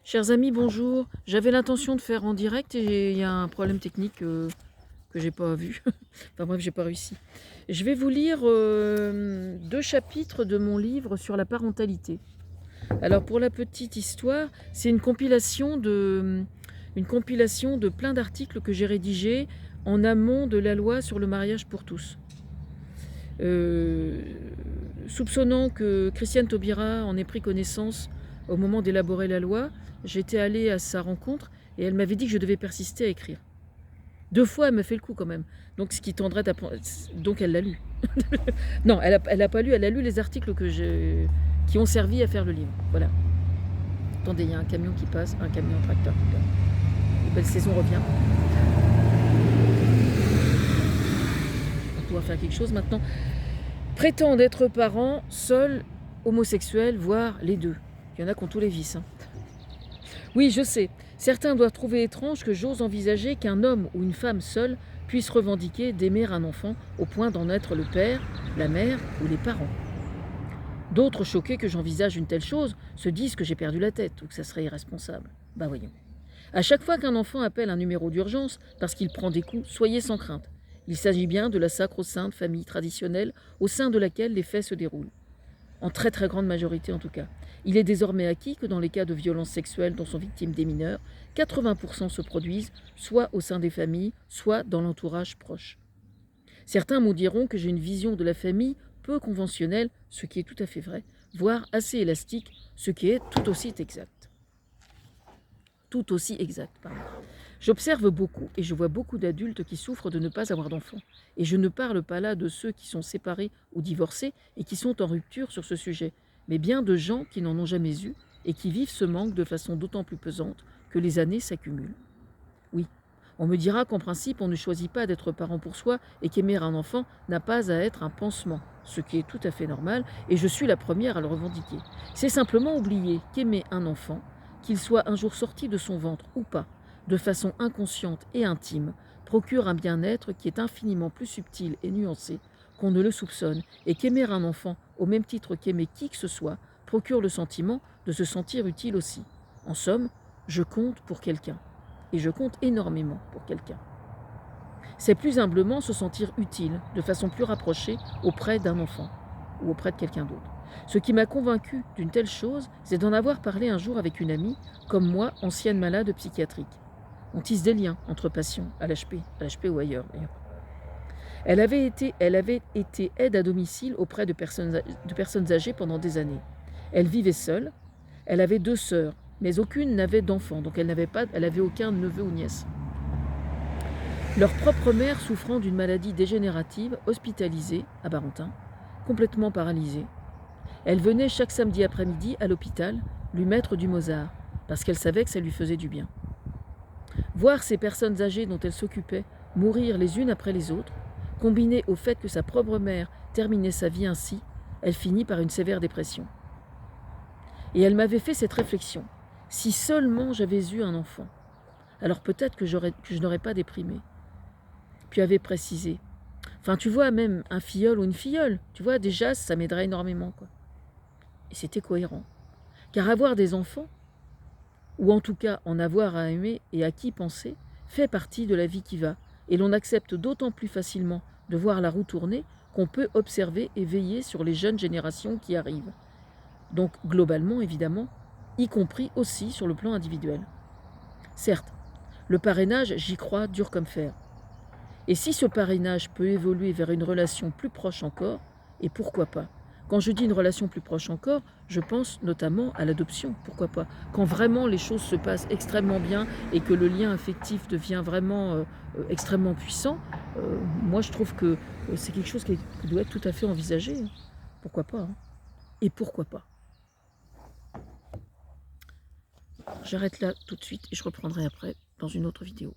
Chers amis, bonjour. J'avais l'intention de faire en direct et il y a un problème technique que j'ai pas vu. Enfin bref, j'ai pas réussi. Je vais vous lire 2 chapitres de mon livre sur la parentalité. Alors pour la petite histoire, c'est une compilation de plein d'articles que j'ai rédigés en amont de la loi sur le mariage pour tous. Soupçonnant que Christiane Taubira en ait pris connaissance au moment d'élaborer la loi, j'étais allée à sa rencontre et elle m'avait dit que je devais persister à écrire. 2 fois, elle me fait le coup quand même. Donc, ce qui tendrait à... Donc, elle l'a lu. Non, elle a pas lu, elle a lu les articles qui ont servi à faire le livre. Voilà. Attendez, il y a un camion qui passe, un camion tracteur qui passe. La belle saison revient. On va pouvoir faire quelque chose maintenant. Prétendent être parents, seuls, homosexuels, voire les deux. Il y en a qui ont tous les vices. Oui, je sais. Certains doivent trouver étrange que j'ose envisager qu'un homme ou une femme seule puisse revendiquer d'aimer un enfant au point d'en être le père, la mère ou les parents. D'autres, choqués que j'envisage une telle chose, se disent que j'ai perdu la tête ou que ça serait irresponsable. Bah voyons. À chaque fois qu'un enfant appelle un numéro d'urgence parce qu'il prend des coups, soyez sans crainte. Il s'agit bien de la sacro-sainte famille traditionnelle au sein de laquelle les faits se déroulent. En très très grande majorité en tout cas. Il est désormais acquis que dans les cas de violences sexuelles dont sont victimes des mineurs, 80% se produisent soit au sein des familles, soit dans l'entourage proche. Certains me diront que j'ai une vision de la famille peu conventionnelle, ce qui est tout à fait vrai, voire assez élastique, ce qui est tout aussi exact. Tout aussi exact, pardon. J'observe beaucoup et je vois beaucoup d'adultes qui souffrent de ne pas avoir d'enfants. Et je ne parle pas là de ceux qui sont séparés ou divorcés et qui sont en rupture sur ce sujet, mais bien de gens qui n'en ont jamais eu et qui vivent ce manque de façon d'autant plus pesante que les années s'accumulent. Oui, on me dira qu'en principe on ne choisit pas d'être parent pour soi et qu'aimer un enfant n'a pas à être un pansement, ce qui est tout à fait normal et je suis la première à le revendiquer. C'est simplement oublier qu'aimer un enfant, qu'il soit un jour sorti de son ventre ou pas, de façon inconsciente et intime, procure un bien-être qui est infiniment plus subtil et nuancé qu'on ne le soupçonne, et qu'aimer un enfant, au même titre qu'aimer qui que ce soit, procure le sentiment de se sentir utile aussi. En somme, je compte pour quelqu'un. Et je compte énormément pour quelqu'un. C'est plus humblement se sentir utile, de façon plus rapprochée, auprès d'un enfant, ou auprès de quelqu'un d'autre. Ce qui m'a convaincu d'une telle chose, c'est d'en avoir parlé un jour avec une amie, comme moi, ancienne malade psychiatrique. On tisse des liens entre patients, à l'HP ou ailleurs d'ailleurs. Elle avait été aide à domicile auprès de personnes âgées pendant des années. Elle vivait seule, elle avait 2 sœurs, mais aucune n'avait d'enfant, donc elle avait aucun neveu ou nièce. Leur propre mère souffrant d'une maladie dégénérative, hospitalisée à Barentin, complètement paralysée. Elle venait chaque samedi après-midi à l'hôpital lui mettre du Mozart, parce qu'elle savait que ça lui faisait du bien. Voir ces personnes âgées dont elle s'occupait mourir les unes après les autres, combiné au fait que sa propre mère terminait sa vie ainsi, elle finit par une sévère dépression. Et elle m'avait fait cette réflexion. Si seulement j'avais eu un enfant, alors peut-être que je n'aurais pas déprimé. Puis avait précisé. Enfin, tu vois, même un filleul ou une filleule, tu vois, déjà, ça m'aiderait énormément, quoi. Et c'était cohérent. Car avoir des enfants, ou en tout cas en avoir à aimer et à qui penser, fait partie de la vie qui va. Et l'on accepte d'autant plus facilement de voir la roue tourner qu'on peut observer et veiller sur les jeunes générations qui arrivent. Donc, globalement, évidemment, y compris aussi sur le plan individuel. Certes, le parrainage, j'y crois, dur comme fer. Et si ce parrainage peut évoluer vers une relation plus proche encore, et pourquoi pas? Quand je dis une relation plus proche encore, je pense notamment à l'adoption, pourquoi pas? Quand vraiment les choses se passent extrêmement bien et que le lien affectif devient vraiment extrêmement puissant, moi je trouve que c'est quelque chose qui doit être tout à fait envisagé. Pourquoi pas, hein? Et pourquoi pas? J'arrête là tout de suite et je reprendrai après dans une autre vidéo.